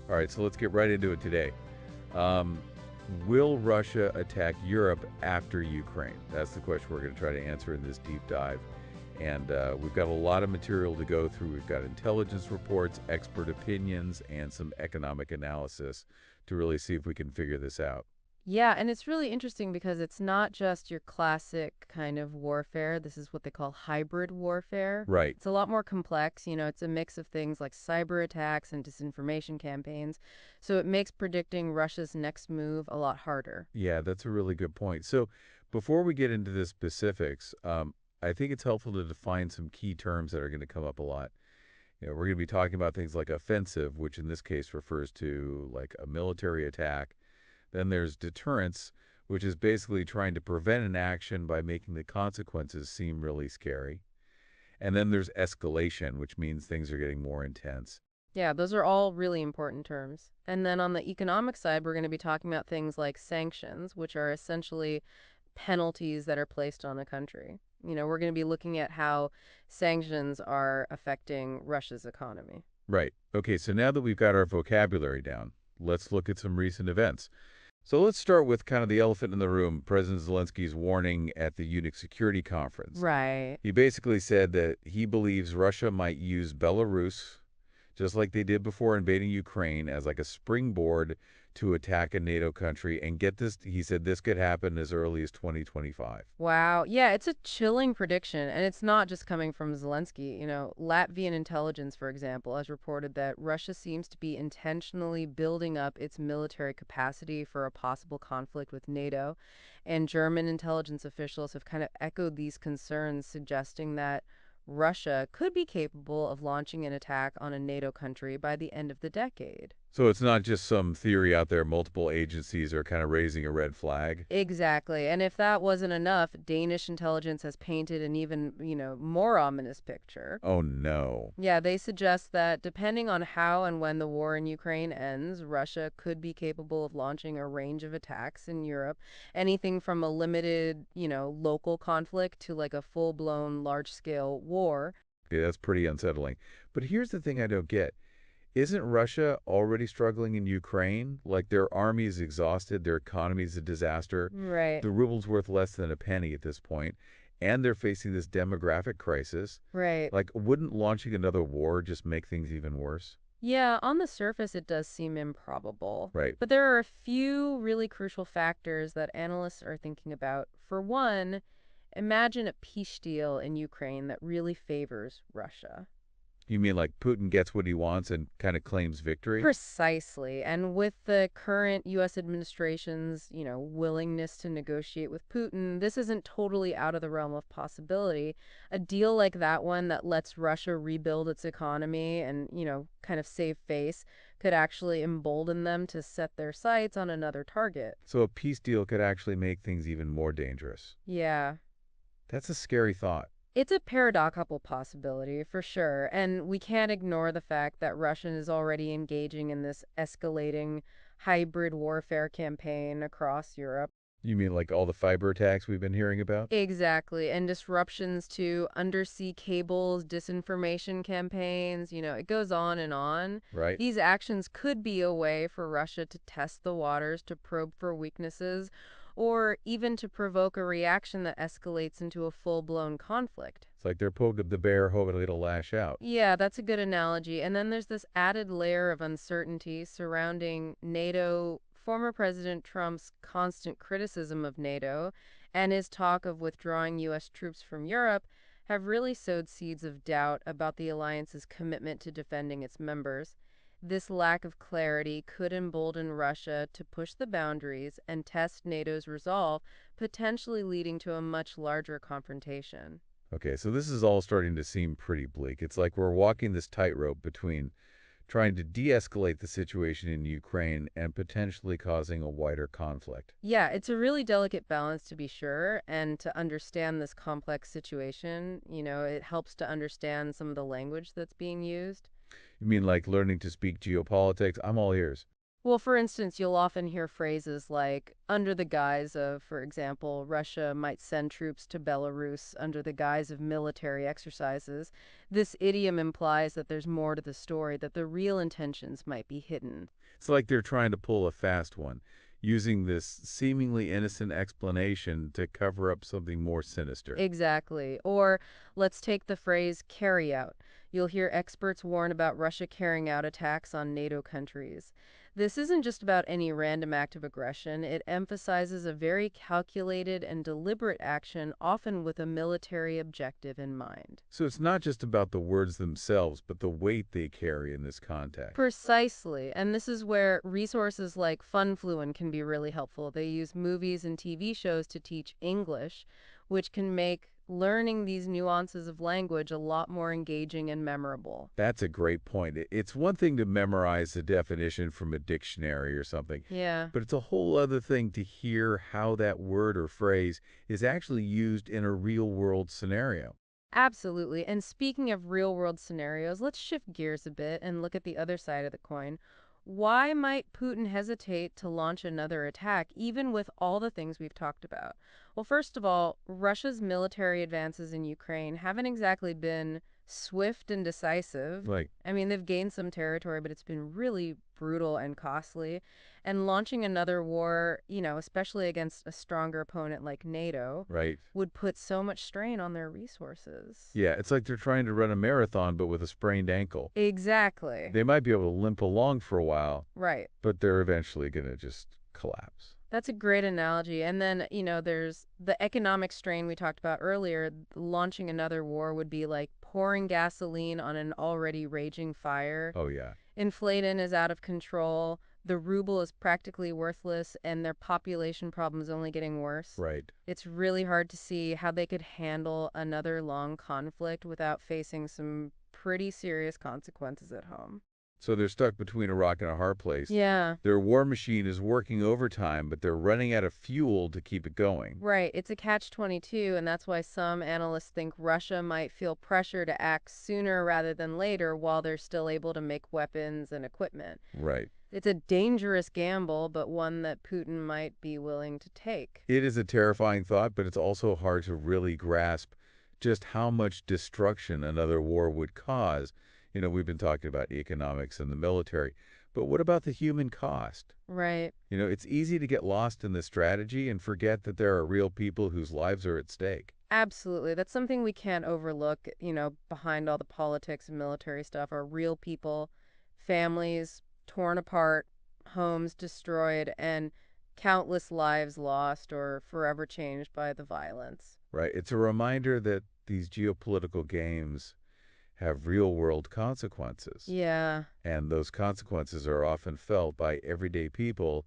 All right, so let's get right into it today. Um, will Russia attack Europe after Ukraine? That's the question we're going to try to answer in this deep dive. And we've got a lot of material to go through. We've got intelligence reports, expert opinions, and some economic analysis to really see if we can figure this out. Yeah, and it's really interesting because it's not just your classic kind of warfare. This is what they call hybrid warfare. Right. It's a lot more complex. It's a mix of things like cyber attacks and disinformation campaigns. So it makes predicting Russia's next move a lot harder. Yeah, that's a really good point. So before we get into the specifics, I think it's helpful to define some key terms that are going to come up a lot. We're going to be talking about things like offensive, which in this case refers to like a military attack. Then there's deterrence, which is basically trying to prevent an action by making the consequences seem really scary. And then there's escalation, which means things are getting more intense. Yeah, those are all really important terms. And then on the economic side, we're going to be talking about things like sanctions, which are essentially penalties that are placed on a country. We're going to be looking at how sanctions are affecting Russia's economy. Right. Okay, so now that we've got our vocabulary down, let's look at some recent events. So let's start with kind of the elephant in the room, President Zelensky's warning at the Munich Security Conference. Right. He basically said that he believes Russia might use Belarus, just like they did before invading Ukraine, as like a springboard to attack a NATO country. And get this, he said this could happen as early as 2025. Wow. Yeah, it's a chilling prediction, and it's not just coming from Zelensky. Latvian intelligence, for example, has reported that Russia seems to be intentionally building up its military capacity for a possible conflict with NATO. And German intelligence officials have kind of echoed these concerns, suggesting that Russia could be capable of launching an attack on a NATO country by the end of the decade. So it's not just some theory out there. Multiple agencies are kind of raising a red flag. Exactly. And if that wasn't enough, Danish intelligence has painted an even, more ominous picture. Oh, no. Yeah, they suggest that depending on how and when the war in Ukraine ends, Russia could be capable of launching a range of attacks in Europe, anything from a limited, local conflict to like a full-blown large-scale war. Okay, that's pretty unsettling. But here's the thing I don't get. Isn't Russia already struggling in Ukraine? Like their army is exhausted, their economy is a disaster, Right. the ruble's worth less than a penny at this point, and they're facing this demographic crisis. Right. Like, wouldn't launching another war just make things even worse? Yeah, on the surface, it does seem improbable. Right. But there are a few really crucial factors that analysts are thinking about. For one, imagine a peace deal in Ukraine that really favors Russia. You mean like Putin gets what he wants and kind of claims victory? Precisely. And with the current U.S. administration's, willingness to negotiate with Putin, this isn't totally out of the realm of possibility. A deal like that one that lets Russia rebuild its economy and, kind of save face could actually embolden them to set their sights on another target. So a peace deal could actually make things even more dangerous. Yeah. That's a scary thought. It's a paradoxical possibility, for sure, and we can't ignore the fact that Russia is already engaging in this escalating hybrid warfare campaign across Europe. You mean like all the fiber attacks we've been hearing about? Exactly, and disruptions to undersea cables, disinformation campaigns, it goes on and on. Right? These actions could be a way for Russia to test the waters, to probe for weaknesses, or even to provoke a reaction that escalates into a full-blown conflict. It's like they're poking the bear hoping it'll lash out. Yeah, that's a good analogy. And then there's this added layer of uncertainty surrounding NATO, former President Trump's constant criticism of NATO, and his talk of withdrawing U.S. troops from Europe have really sowed seeds of doubt about the alliance's commitment to defending its members. This lack of clarity could embolden Russia to push the boundaries and test NATO's resolve, potentially leading to a much larger confrontation. Okay, so this is all starting to seem pretty bleak. It's like we're walking this tightrope between trying to de-escalate the situation in Ukraine and potentially causing a wider conflict. Yeah, it's a really delicate balance to be sure, and to understand this complex situation, it helps to understand some of the language that's being used. You mean like learning to speak geopolitics? I'm all ears. Well, for instance, you'll often hear phrases like, under the guise of, for example, Russia might send troops to Belarus under the guise of military exercises. This idiom implies that there's more to the story, that the real intentions might be hidden. It's like they're trying to pull a fast one, using this seemingly innocent explanation to cover up something more sinister. Exactly. Or let's take the phrase carry out. You'll hear experts warn about Russia carrying out attacks on NATO countries. This isn't just about any random act of aggression. It emphasizes a very calculated and deliberate action, often with a military objective in mind. So it's not just about the words themselves, but the weight they carry in this context. Precisely. And this is where resources like FunFluent can be really helpful. They use movies and TV shows to teach English, which can make learning these nuances of language a lot more engaging and memorable. That's a great point. It's one thing to memorize the definition from a dictionary or something, Yeah. but it's a whole other thing to hear how that word or phrase is actually used in a real-world scenario. Absolutely. And speaking of real world scenarios, let's shift gears a bit and look at the other side of the coin. Why might Putin hesitate to launch another attack, even with all the things we've talked about? Well, first of all, Russia's military advances in Ukraine haven't exactly been swift and decisive. Like, I mean, they've gained some territory, but it's been really brutal and costly. And launching another war, especially against a stronger opponent like NATO, right? would put so much strain on their resources. Yeah, it's like they're trying to run a marathon, but with a sprained ankle. Exactly. They might be able to limp along for a while, Right. but they're eventually going to just collapse. That's a great analogy. And then, there's the economic strain we talked about earlier. Launching another war would be like pouring gasoline on an already raging fire. Oh, yeah, Inflation is out of control. The ruble is practically worthless, and their population problem is only getting worse. right. It's really hard to see how they could handle another long conflict without facing some pretty serious consequences at home. So they're stuck between a rock and a hard place. Yeah, Their war machine is working overtime, but they're running out of fuel to keep it going. right. It's a catch-22, and that's why some analysts think Russia might feel pressure to act sooner rather than later while they're still able to make weapons and equipment. Right. It's a dangerous gamble, but one that Putin might be willing to take. It is a terrifying thought, but it's also hard to really grasp just how much destruction another war would cause. We've been talking about economics and the military, but what about the human cost? Right. It's easy to get lost in the strategy and forget that there are real people whose lives are at stake. Absolutely. That's something we can't overlook, behind all the politics and military stuff are real people, families torn apart, homes destroyed, and countless lives lost or forever changed by the violence. Right. It's a reminder that these geopolitical games have real-world consequences, Yeah. and those consequences are often felt by everyday people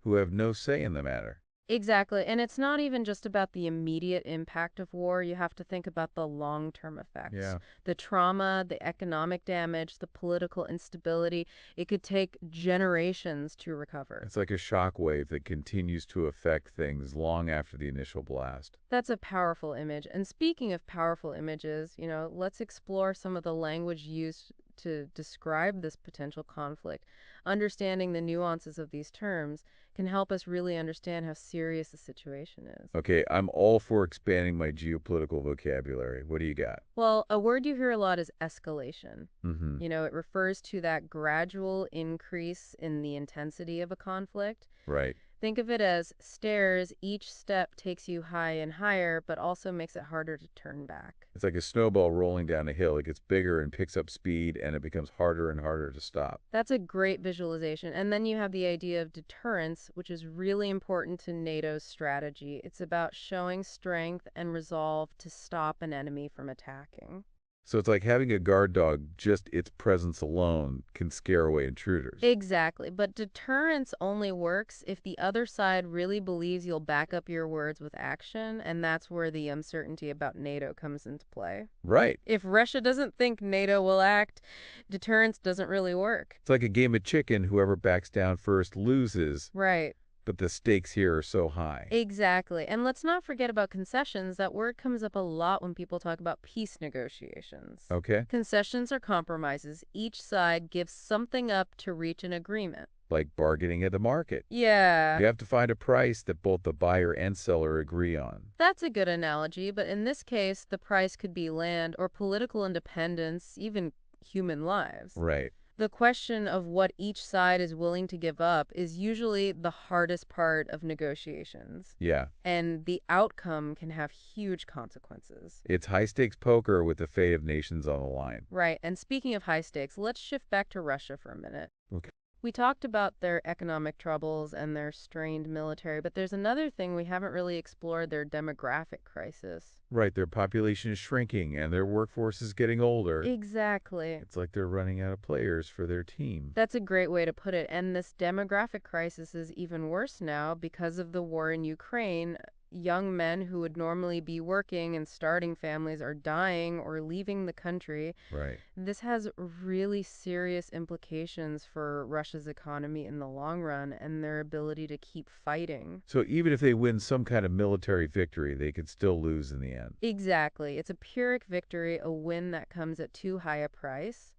who have no say in the matter. Exactly. And it's not even just about the immediate impact of war. You have to think about the long-term effects. Yeah. The trauma, the economic damage, the political instability. It could take generations to recover. It's like a shock wave that continues to affect things long after the initial blast. That's a powerful image. And speaking of powerful images, let's explore some of the language used to describe this potential conflict. Understanding the nuances of these terms can help us really understand how serious the situation is. Okay, I'm all for expanding my geopolitical vocabulary. What do you got? Well, a word you hear a lot is escalation. Mm-hmm. It refers to that gradual increase in the intensity of a conflict. Right. Think of it as stairs. Each step takes you high and higher, but also makes it harder to turn back. It's like a snowball rolling down a hill. It gets bigger and picks up speed, and it becomes harder and harder to stop. That's a great visualization. And then you have the idea of deterrence, which is really important to NATO's strategy. It's about showing strength and resolve to stop an enemy from attacking. So it's like having a guard dog, just its presence alone can scare away intruders. Exactly. But deterrence only works if the other side really believes you'll back up your words with action, and that's where the uncertainty about NATO comes into play. Right. If Russia doesn't think NATO will act, deterrence doesn't really work. It's like a game of chicken. Whoever backs down first loses. Right. But the stakes here are so high. Exactly. And let's not forget about concessions. That word comes up a lot when people talk about peace negotiations. Okay? Concessions are compromises. Each side gives something up to reach an agreement. Like bargaining at the market. Yeah, You have to find a price that both the buyer and seller agree on. that's a good analogy, but in this case, the price could be land or political independence, even human lives. Right. The question of what each side is willing to give up is usually the hardest part of negotiations, Yeah. and the outcome can have huge consequences. It's high-stakes poker with the fate of nations on the line. Right, and speaking of high stakes, let's shift back to Russia for a minute. Okay. We talked about their economic troubles and their strained military, but there's another thing we haven't really explored: their demographic crisis. Right, their population is shrinking and their workforce is getting older. Exactly. It's like they're running out of players for their team. That's a great way to put it. And this demographic crisis is even worse now because of the war in Ukraine. Young men who would normally be working and starting families are dying or leaving the country. Right. This has really serious implications for Russia's economy in the long run and their ability to keep fighting. So even if they win some kind of military victory, they could still lose in the end. Exactly. It's a Pyrrhic victory, a win that comes at too high a price.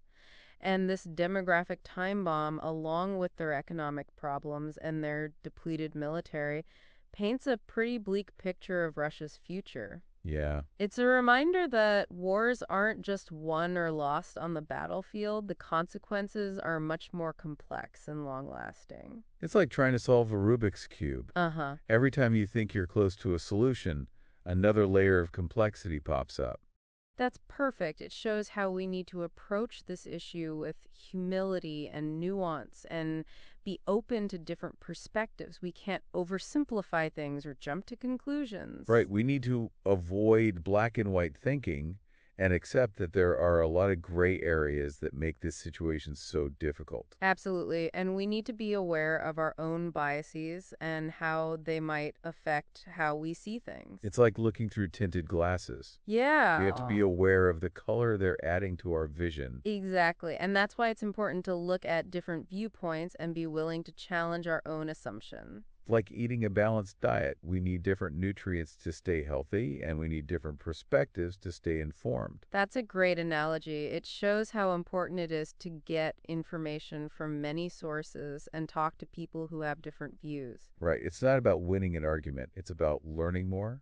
And this demographic time bomb, along with their economic problems and their depleted military, paints a pretty bleak picture of Russia's future. Yeah. It's a reminder that wars aren't just won or lost on the battlefield. The consequences are much more complex and long-lasting. It's like trying to solve a Rubik's Cube. Uh-huh. Every time you think you're close to a solution, another layer of complexity pops up. That's perfect. It shows how we need to approach this issue with humility and nuance and be open to different perspectives. We can't oversimplify things or jump to conclusions. Right, we need to avoid black and white thinking and accept that there are a lot of gray areas that make this situation so difficult. Absolutely. And we need to be aware of our own biases and how they might affect how we see things. It's like looking through tinted glasses. We have to be Yeah. aware of the color they're adding to our vision. Exactly. And that's why it's important to look at different viewpoints and be willing to challenge our own assumption. Like eating a balanced diet, we need different nutrients to stay healthy, and we need different perspectives to stay informed. That's a great analogy. It shows how important it is to get information from many sources and talk to people who have different views. Right, it's not about winning an argument, it's about learning more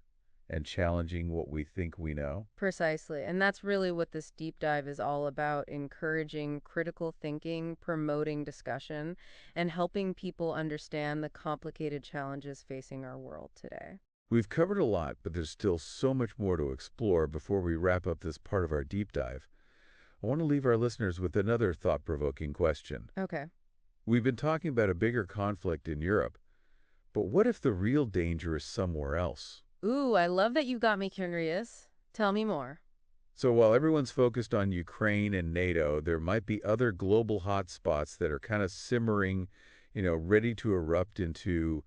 and challenging what we think we know. Precisely. And that's really what this deep dive is all about: encouraging critical thinking, promoting discussion, and helping people understand the complicated challenges facing our world today. We've covered a lot, but there's still so much more to explore before we wrap up this part of our deep dive. I want to leave our listeners with another thought-provoking question. Okay. We've been talking about a bigger conflict in Europe, but what if the real danger is somewhere else? Ooh, I love that you got me curious. Tell me more. So while everyone's focused on Ukraine and NATO, there might be other global hotspots that are kind of simmering, ready to erupt into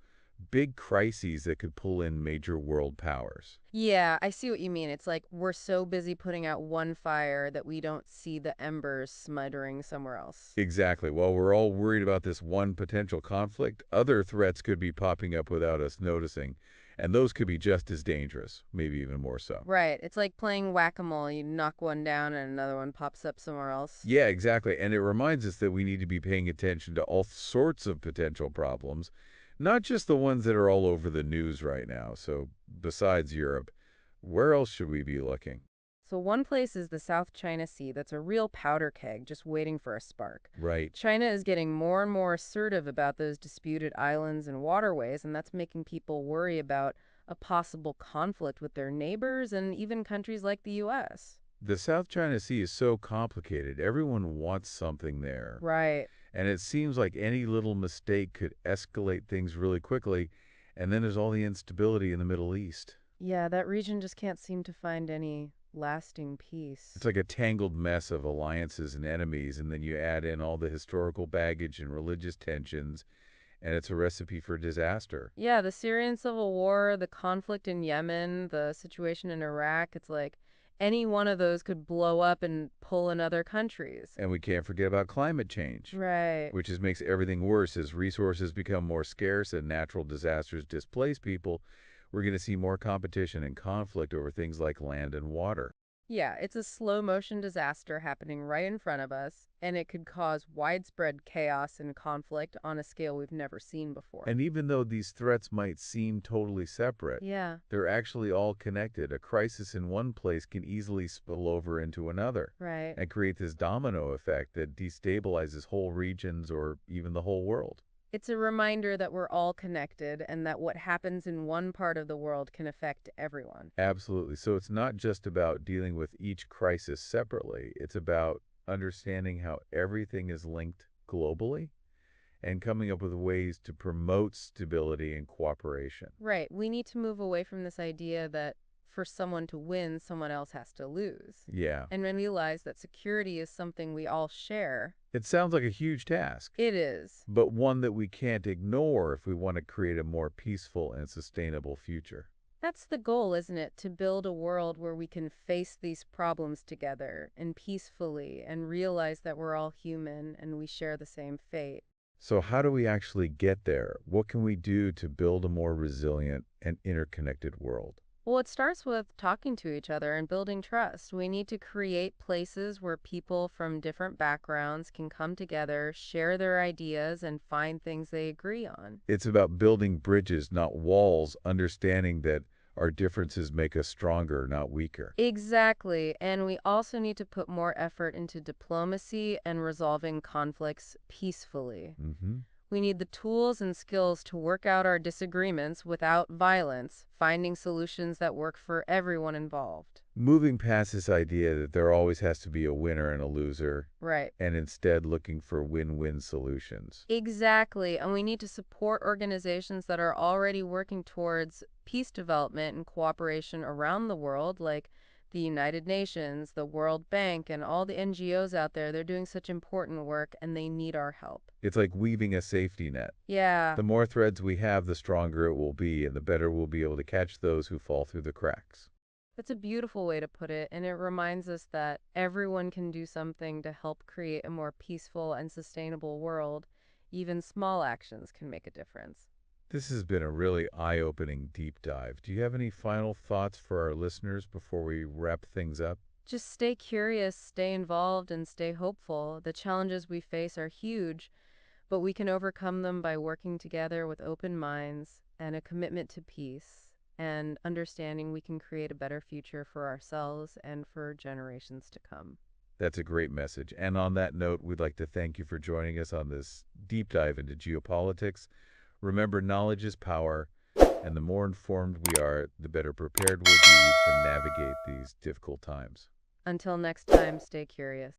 big crises that could pull in major world powers. Yeah, I see what you mean. It's like we're so busy putting out one fire that we don't see the embers smoldering somewhere else. Exactly. While we're all worried about this one potential conflict, other threats could be popping up without us noticing, and those could be just as dangerous, maybe even more so. Right. It's like playing whack-a-mole. You knock one down and another one pops up somewhere else. Yeah, exactly. And it reminds us that we need to be paying attention to all sorts of potential problems, not just the ones that are all over the news right now. So besides Europe, where else should we be looking? So one place is the South China Sea that's a real powder keg just waiting for a spark. Right. China is getting more and more assertive about those disputed islands and waterways, and that's making people worry about a possible conflict with their neighbors and even countries like the U.S. The South China Sea is so complicated. Everyone wants something there. Right. And it seems like any little mistake could escalate things really quickly. And then there's all the instability in the Middle East. Yeah, that region just can't seem to find any lasting peace. It's like a tangled mess of alliances and enemies, and then you add in all the historical baggage and religious tensions, and it's a recipe for disaster. Yeah, the Syrian civil war, the conflict in Yemen, the situation in Iraq, it's like Any one of those could blow up and pull in other countries. And we can't forget about climate change, Right. which just makes everything worse as resources become more scarce and natural disasters displace people. We're going to see more competition and conflict over things like land and water. Yeah, it's a slow motion disaster happening right in front of us, and it could cause widespread chaos and conflict on a scale we've never seen before. And even though these threats might seem totally separate, Yeah, they're actually all connected. A crisis in one place can easily spill over into another right. and create this domino effect that destabilizes whole regions or even the whole world. It's a reminder that we're all connected and that what happens in one part of the world can affect everyone. Absolutely. So it's not just about dealing with each crisis separately, it's about understanding how everything is linked globally and coming up with ways to promote stability and cooperation. Right. We need to move away from this idea that for someone to win, someone else has to lose. Yeah. And then realize that security is something we all share. It sounds like a huge task, It is. but one that we can't ignore if we want to create a more peaceful and sustainable future. That's the goal, isn't it? To build a world where we can face these problems together and peacefully and realize that we're all human and we share the same fate. So, how do we actually get there? What can we do to build a more resilient and interconnected world? Well, it starts with talking to each other and building trust. We need to create places where people from different backgrounds can come together, share their ideas, and find things they agree on. It's about building bridges, not walls, understanding that our differences make us stronger, not weaker. Exactly. And we also need to put more effort into diplomacy and resolving conflicts peacefully. hmm We need the tools and skills to work out our disagreements without violence, finding solutions that work for everyone involved. Moving past this idea that there always has to be a winner and a loser, Right. and instead looking for win-win solutions. Exactly. And we need to support organizations that are already working towards peace development and cooperation around the world, like the United Nations, the World Bank, and all the NGOs out there. They're doing such important work and they need our help. It's like weaving a safety net. Yeah, The more threads we have, the stronger it will be, and the better we'll be able to catch those who fall through the cracks. that's a beautiful way to put it. And it reminds us that everyone can do something to help create a more peaceful and sustainable world. Even small actions can make a difference. This has been a really eye-opening deep dive. Do you have any final thoughts for our listeners before we wrap things up? Just stay curious, stay involved, and stay hopeful. The challenges we face are huge, but we can overcome them by working together with open minds and a commitment to peace and understanding we can create a better future for ourselves and for generations to come. That's a great message. And on that note, we'd like to thank you for joining us on this deep dive into geopolitics. Remember, knowledge is power, and the more informed we are, the better prepared we'll be to navigate these difficult times. Until next time, stay curious.